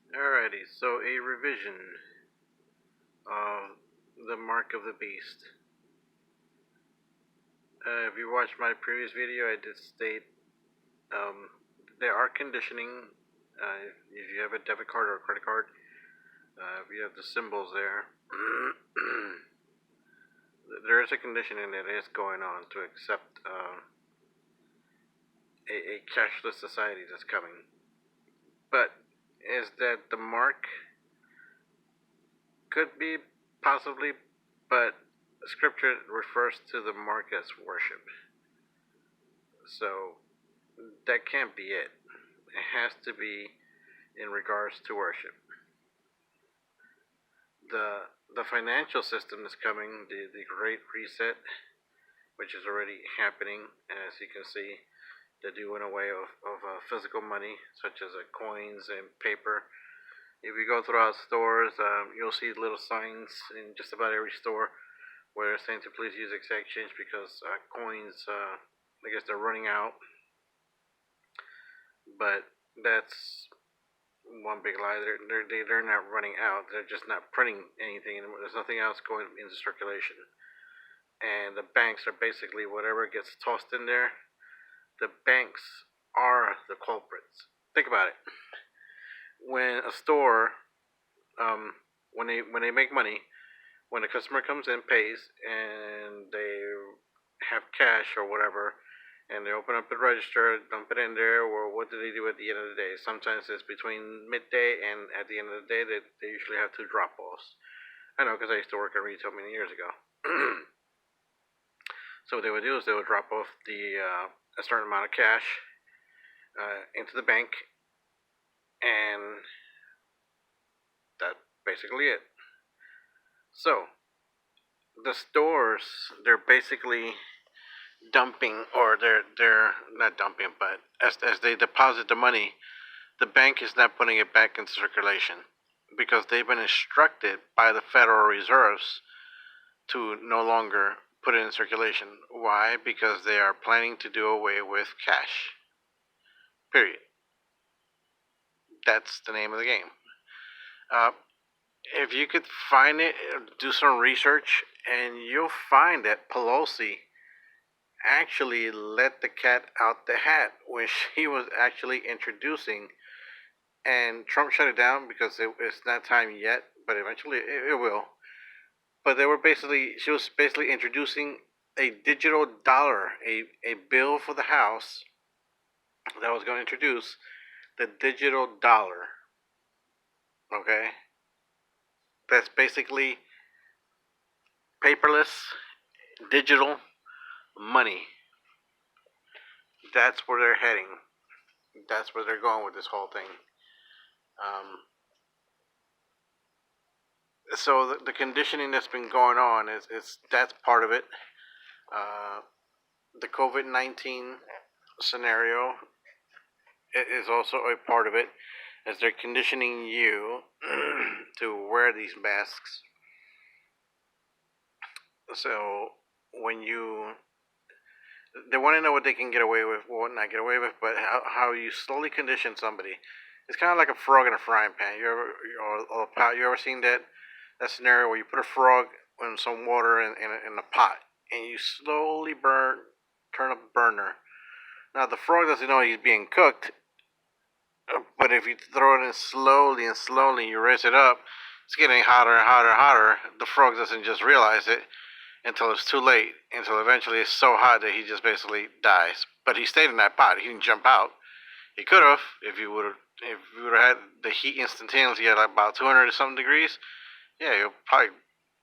Alrighty, so a revision of the Mark of the Beast. If you watched my previous video, I did state um, there are conditioning. If you have a debit card or a credit card, if you have the symbols there, there is a conditioning that is going on to accept a cashless society that's coming. But is that the mark could be possibly, but scripture refers to the mark as worship. So that can't be it. It has to be in regards to worship. The financial system is coming, the Great Reset, which is already happening. As you can see, they're doing away of physical money, such as coins and paper. If you go throughout stores, you'll see little signs in just about every store where they're saying to please use exact change because coins, I guess they're running out. But that's one big lie. They're not running out. They're just not printing anything anymore. There's nothing else going into circulation. And the banks are basically whatever gets tossed in there. The banks are the culprits. Think about it. When a store, when they make money, when a customer comes in, pays, and they have cash or whatever, and they open up the register, dump it in there, or what do they do at the end of the day? Sometimes it's between midday and at the end of the day, they usually have two drop offs. I know because I used to work in retail many years ago. So what they would do is they would drop off a certain amount of cash into the bank, and that's basically it. So the stores, they're basically dumping, or they're not dumping, but as they deposit the money, the bank is not putting it back into circulation because they've been instructed by the Federal Reserves to no longer put it in circulation. Why? Because they are planning to do away with cash. Period. That's the name of the game. Uh, if you could find it, do some research, and you'll find that Pelosi actually let the cat out the hat when she was actually introducing, and Trump shut it down because it's not time yet, but eventually it will. But she was basically introducing a digital dollar, a bill for the House that was going to introduce the digital dollar. Okay? That's basically paperless, digital money. That's where they're heading. That's where they're going with this whole thing. Um, so the conditioning that's been going on is that's part of it. Uh, the COVID-19 scenario is also a part of it, as they're conditioning you to wear these masks. So when they want to know what they can get away with, what not get away with, but how you slowly condition somebody. It's kind of like a frog in a frying pan. You ever seen that scenario where you put a frog in some water in a pot and you slowly turn up the burner. Now the frog doesn't know he's being cooked, but if you throw it in slowly and slowly, you raise it up, it's getting hotter and hotter and hotter. The frog doesn't just realize it until it's too late, until eventually it's so hot that he just basically dies. But he stayed in that pot. He didn't jump out. He could have if you would have had the heat instantaneously at about 200 or something degrees. Yeah, he'll probably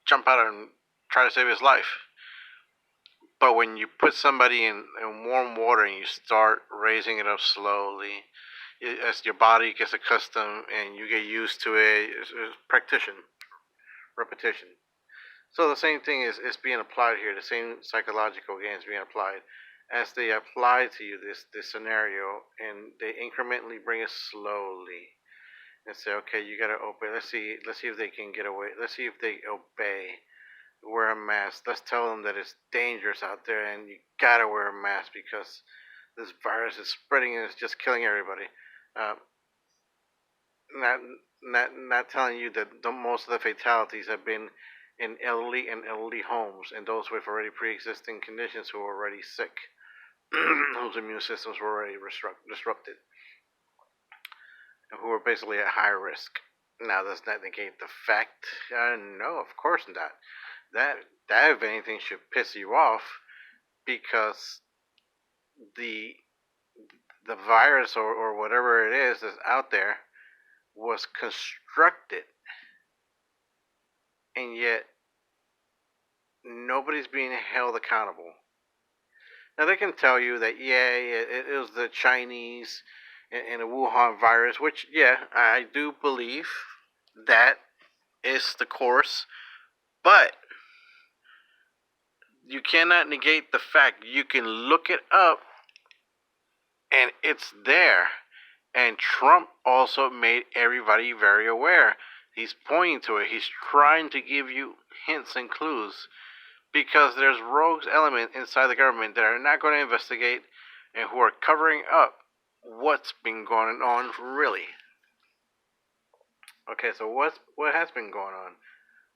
jump out and try to save his life. But when you put somebody in warm water and you start raising it up slowly, as your body gets accustomed and you get used to it, it's practice, repetition. So the same thing is being applied here. The same psychological game is being applied as they apply to you this scenario, and they incrementally bring it slowly and say, okay, you gotta obey. Let's see if they can get away. Let's see if they obey. Wear a mask. Let's tell them that it's dangerous out there, and you gotta wear a mask because this virus is spreading and it's just killing everybody. Uh, not not telling you that most of the fatalities have been in elderly homes and those with already pre-existing conditions who are already sick, whose immune systems were already disrupted, who are basically at high risk. Now, does that negate the fact? No, of course not. That that if anything should piss you off because the the virus or whatever it is that's out there was constructed, and yet nobody's being held accountable. Now they can tell you that it was the Chinese and the Wuhan virus, which I do believe that is the course, but you cannot negate the fact you can look it up and it's there. And Trump also made everybody very aware. He's pointing to it. He's trying to give you hints and clues because there's rogues element inside the government that are not going to investigate and who are covering up what's been going on really. Okay, so what has been going on?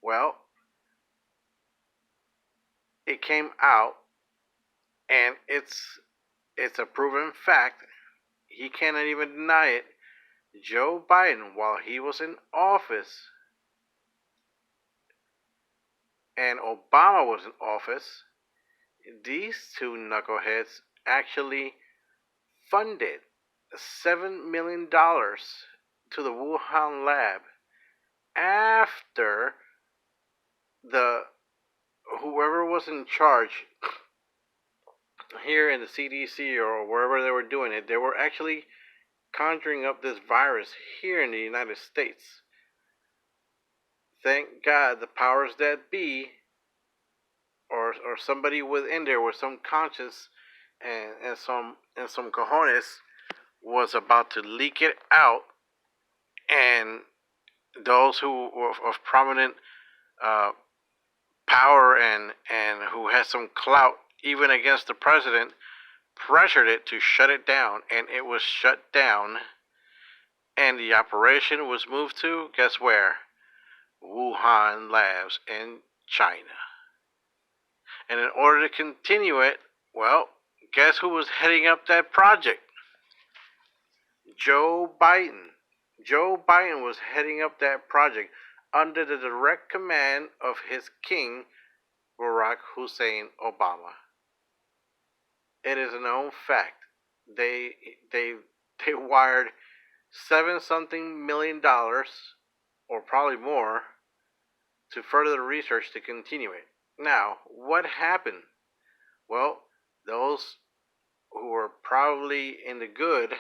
Well, it came out and it's a proven fact. He cannot even deny it. Joe Biden, while he was in office and Obama was in office, these two knuckleheads actually funded $7 million to the Wuhan lab after the whoever was in charge here in the CDC or wherever they were doing it, they were actually conjuring up this virus here in the United States. Thank God the powers that be, or somebody within there with some conscience and some cojones, was about to leak it out, and those who were of prominent uh, power and who had some clout even against the president pressured it to shut it down, and it was shut down, and the operation was moved to, guess where? Wuhan labs in China. And in order to continue it, well, guess who was heading up that project? Joe Biden. Joe Biden was heading up that project under the direct command of his king, Barack Hussein Obama. It is a known fact. They they they wired $7 something million, or probably more, to further the research to continue it. Now, what happened? Well, those who were probably in the good,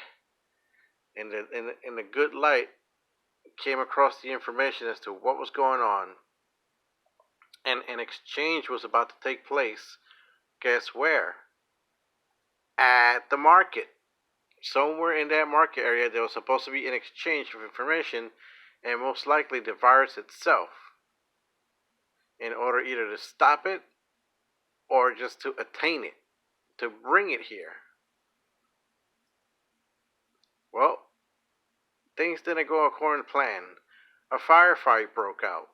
in the good light, came across the information as to what was going on, and an exchange was about to take place. Guess where? At the market. Somewhere in that market area, there was supposed to be an exchange of information, and most likely the virus itself, in order either to stop it or just to attain it, to bring it here. Well, things didn't go according to plan. A firefight broke out.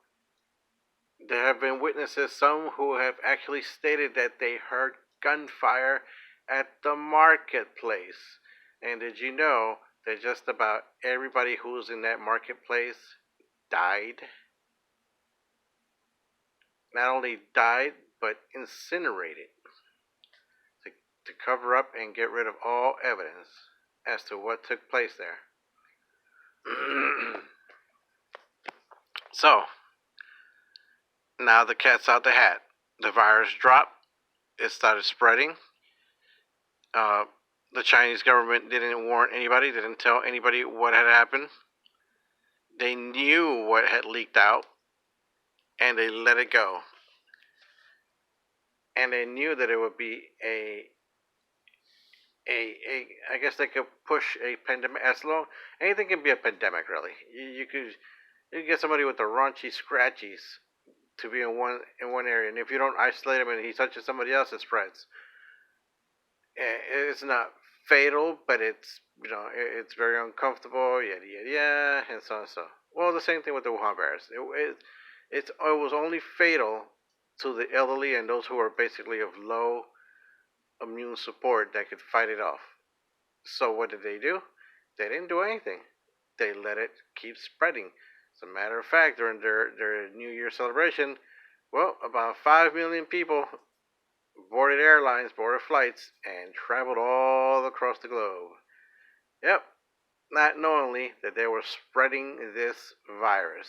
There have been witnesses, some who have actually stated that they heard gunfire at the marketplace. And did you know that just about everybody who was in that marketplace died? Not only died, but incinerated to cover up and get rid of all evidence as to what took place there. So, now the cat's out the hat. The virus dropped. It started spreading. Uh, the Chinese government didn't warn anybody, didn't tell anybody what had happened. They knew what had leaked out, and they let it go. And they knew that it would be I guess they could push a pandemic as long. Anything can be a pandemic, really. You could get somebody with the raunchy scratchies to be in one area, and if you don't isolate him and he touches somebody else, it spreads. It's not fatal, but it's very uncomfortable, yada yada yada, and so on and so. Well, the same thing with the Wuhan virus. It was only fatal to the elderly and those who are basically of low immune support that could fight it off. So what did they do? They didn't do anything. They let it keep spreading. As a matter of fact, during their New Year celebration, well, about 5 million people boarded airlines, boarded flights, and traveled all across the globe. Yep, not knowingly that they were spreading this virus.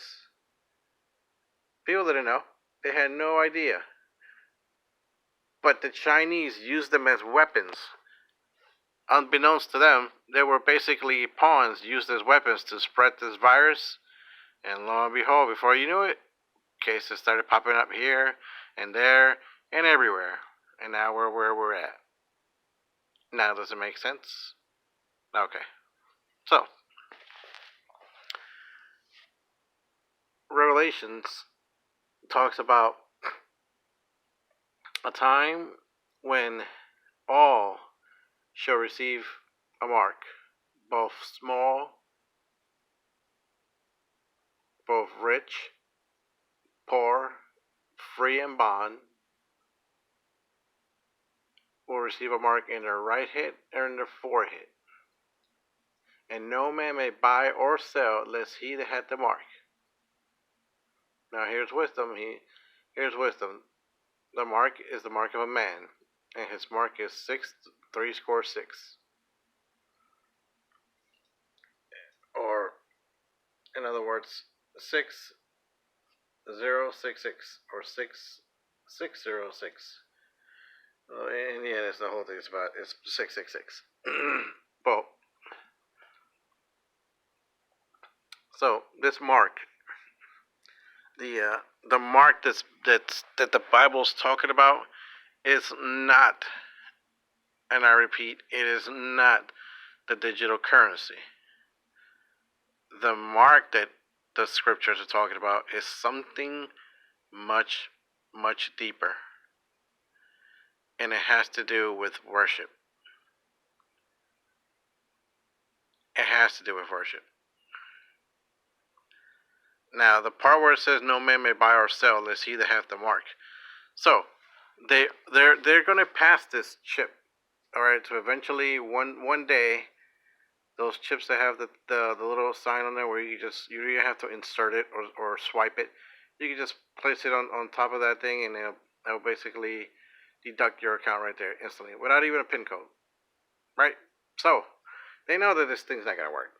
People didn't know. They had no idea. But the Chinese used them as weapons. Unbeknownst to them, they were basically pawns used as weapons to spread this virus. And lo and behold, before you knew it, cases started popping up here and there and everywhere. And now we're where we're at. Now, does it make sense? Okay. So, Revelations talks about a time when all shall receive a mark, both small, both rich, poor, free and bond, will receive a mark in their right hand or in their forehead. And no man may buy or sell lest he that hath the mark. Now here's wisdom. Here's wisdom. The mark is the mark of a man, and his mark is 666. Or, in other words, 6066 or 6606. And yeah, that's the whole thing. It's 666. Well, so this mark, the mark that the Bible's talking about, is not, and I repeat, it is not the digital currency. The mark that the scriptures are talking about is something much, much deeper. And it has to do with worship. It has to do with worship. Now, the part where it says no man may buy or sell lest he that hath the mark. So, they're going to pass this chip, all right. So eventually, one day, those chips that have the little sign on there where you either have to insert it or swipe it. You can just place it on top of that thing, and it'll basically deduct your account right there instantly without even a PIN code, right? So they know that this thing's not gonna work.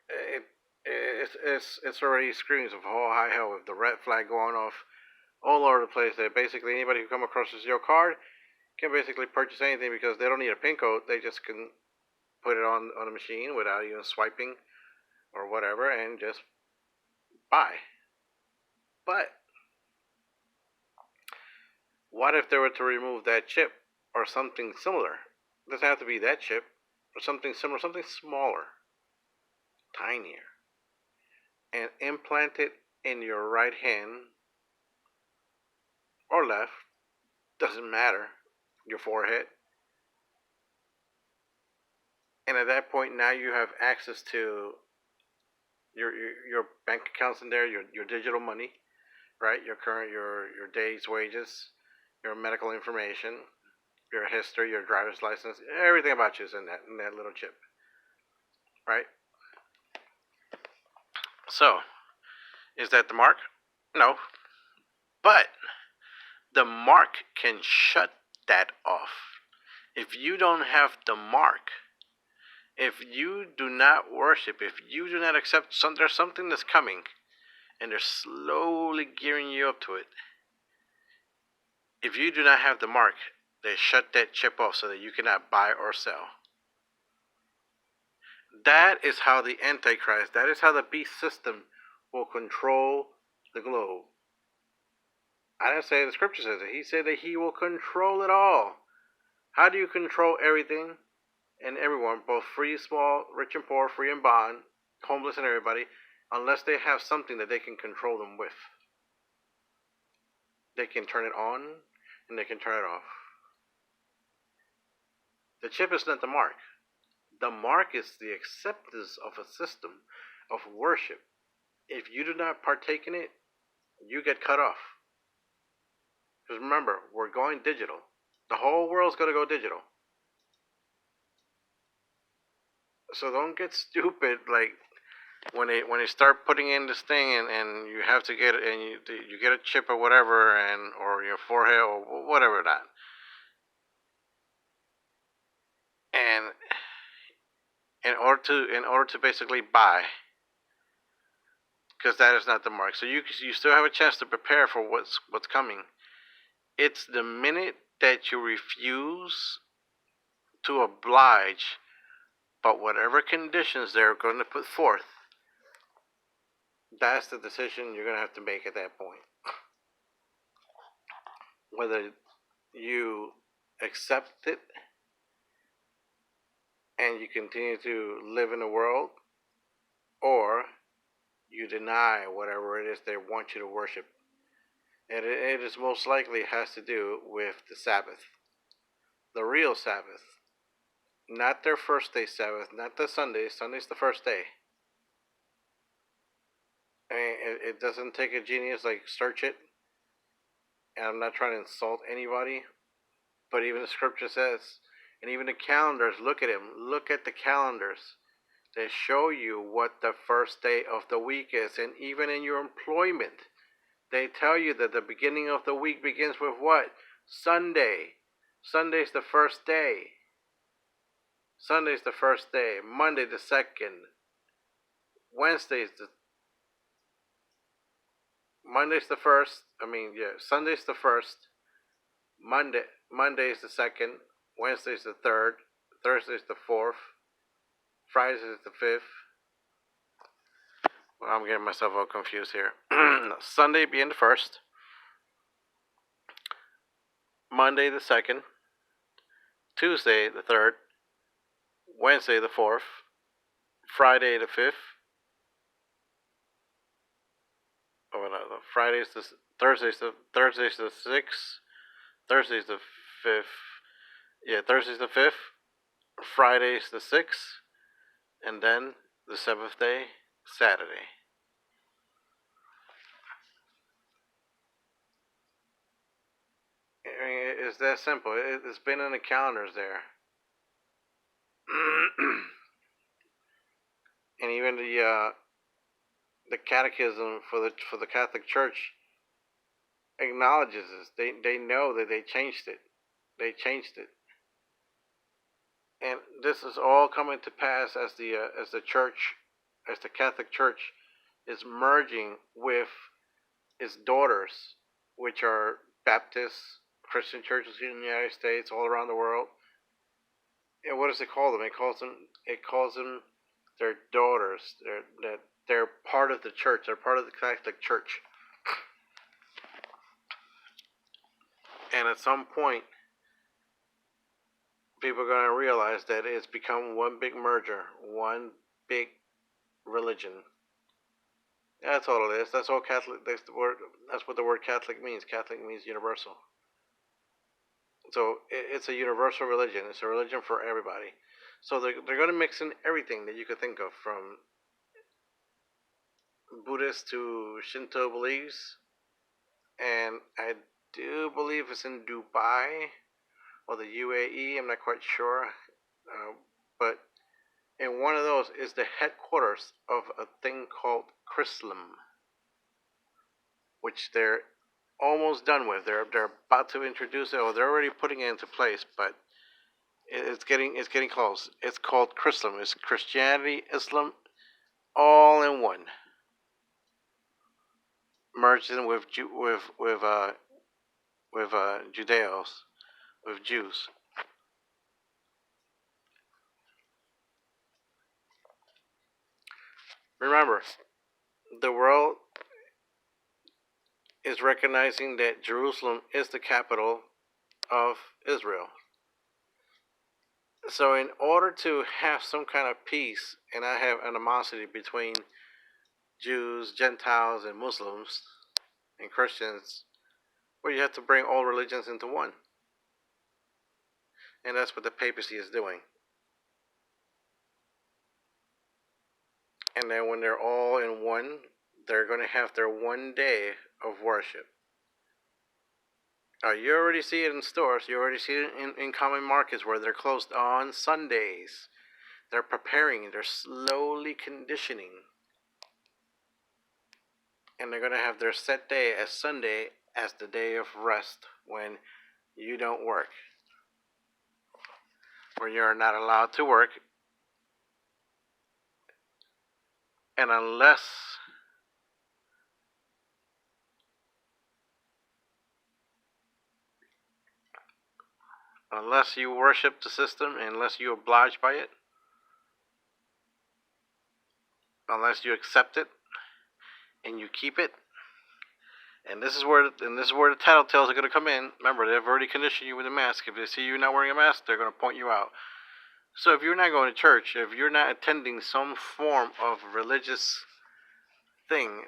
It's already screams of all high hell with the red flag going off all over the place. That basically anybody who come across your card can basically purchase anything because they don't need a PIN code. They just can put it on a machine without even swiping or whatever and just buy. But what if they were to remove that chip or something similar? It doesn't have to be that chip, or something similar, something smaller, tinier, and implant it in your right hand or left, doesn't matter, your forehead. And at that point, now you have access to your bank accounts in there, your digital money, right? Your day's wages, your medical information, your history, your driver's license, everything about you is in that little chip, right? So, is that the mark? No, but the mark can shut that off. If you don't have the mark, if you do not worship, if you do not accept there's something that's coming, and they're slowly gearing you up to it. If you do not have the mark, they shut that chip off so that you cannot buy or sell. That is how the Antichrist, that is how the beast system will control the globe. I didn't say the scripture says it. He said that he will control it all. How do you control everything and everyone, both free, small, rich and poor, free and bond, homeless and everybody, unless they have something that they can control them with? They can turn it on and they can turn it off. The chip is not the mark. The mark is the acceptance of a system of worship. If you do not partake in it, you get cut off. Because remember, we're going digital. The whole world's going to go digital. So don't get stupid like when they start putting in this thing and you have to get it and you get a chip or whatever and or your forehead or whatever that. And in order to basically buy, because that is not the mark. So you still have a chance to prepare for what's coming. It's the minute that you refuse to oblige, but whatever conditions they're going to put forth, that's the decision you're going to have to make at that point. Whether you accept it and you continue to live in the world, or you deny whatever it is they want you to worship. And it is most likely has to do with the Sabbath, the real Sabbath, not their first day Sabbath, not the Sunday. Sunday's the first day. I mean, it doesn't take a genius like search it. And I'm not trying to insult anybody, but even the scripture says, and even the calendars, look at them. Look at the calendars. They show you what the first day of the week is. And even in your employment, they tell you that the beginning of the week begins with what? Sunday. Sunday's the first day. Sunday's the first day. Monday the second. Wednesday's the Monday's the first. Sunday's the first. Monday's the second. Wednesday's the third. Thursday's the fourth. Friday's the fifth. Well, I'm getting myself all confused here. Sunday being the first. Monday the second. Tuesday the third. Wednesday the fourth. Friday the fifth. Oh no, Thursday's the sixth. Thursday's the fifth. Yeah, Thursday's the fifth. Friday's the sixth, and then the seventh day, Saturday. I mean, it's that simple. It's been in the calendars there. And even the catechism for the Catholic Church acknowledges this. They know that they changed it. They changed it, and this is all coming to pass as the church, as the Catholic Church, is merging with its daughters, which are Baptist Christian churches in the United States, all around the world. And what does it call them? It calls them their daughters. They're part of the church. They're part of the Catholic Church. And at some point, people are going to realize that it's become one big merger, one big religion. That's all it is. That's all Catholic. That's the word. That's what the word Catholic means. Catholic means universal. So it's a universal religion. It's a religion for everybody. So they're going to mix in everything that you could think of, from Buddhist to Shinto beliefs, and I do believe it's in Dubai or the UAE. I'm not quite sure, but in one of those is the headquarters of a thing called Chrislam, which they're almost done with. They're about to introduce it, or they're already putting it into place, but it's getting close. It's called Chrislam. It's Christianity, Islam, all in one, merged in with Judeos, with Jews. Remember, the world is recognizing that Jerusalem is the capital of Israel. So, in order to have some kind of peace and not have animosity between Jews, Gentiles, and Muslims and Christians, well, you have to bring all religions into one. And that's what the papacy is doing. And then when they're all in one, they're going to have their one day of worship. You already see it in stores. You already see it in common markets where they're closed on Sundays. They're preparing. They're slowly conditioning. And they're going to have their set day as Sunday as the day of rest when you don't work. Where you're not allowed to work. And unless you worship the system, unless you oblige by it, unless you accept it and you keep it, and this is where the tattletales are going to come in. Remember, they've already conditioned you with a mask. If they see you not wearing a mask, they're going to point you out. So if you're not going to church, if you're not attending some form of religious thing,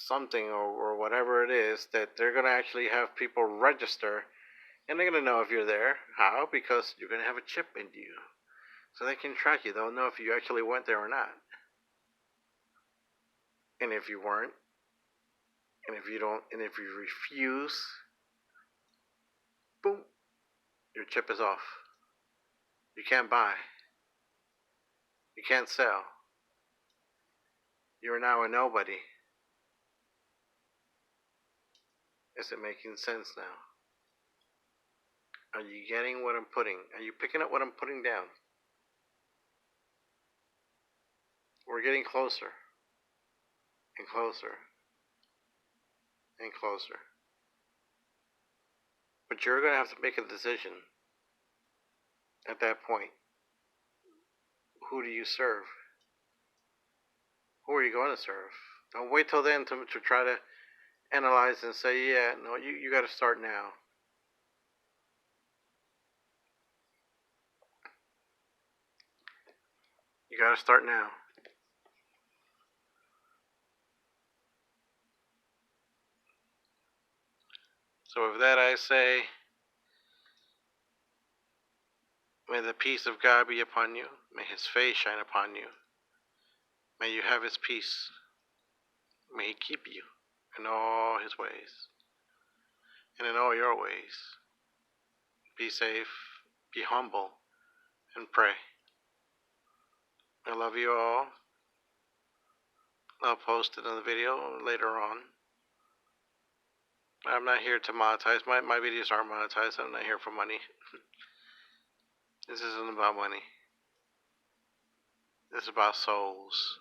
something or whatever it is, that they're going to actually have people register, and they're going to know if you're there. How? Because you're going to have a chip in you. So they can track you. They'll know if you actually went there or not. And if you weren't, and if you refuse, boom, your chip is off. You can't buy. You can't sell. You're now a nobody. Is it making sense now? Are you getting what I'm putting? Are you picking up what I'm putting down? We're getting closer. And closer. And closer. But you're going to have to make a decision at that point. Who do you serve? Who are you going to serve? Don't wait till then to try to analyze and say, yeah, no, you got to start now. You got to start now. So with that I say, may the peace of God be upon you. May his face shine upon you. May you have his peace. May he keep you in all his ways and in all your ways. Be safe, be humble, and pray. I love you all. I'll post another video later on. I'm not here to monetize. My videos aren't monetized. I'm not here for money. This isn't about money. This is about souls.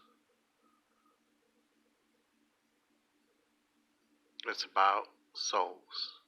It's about souls.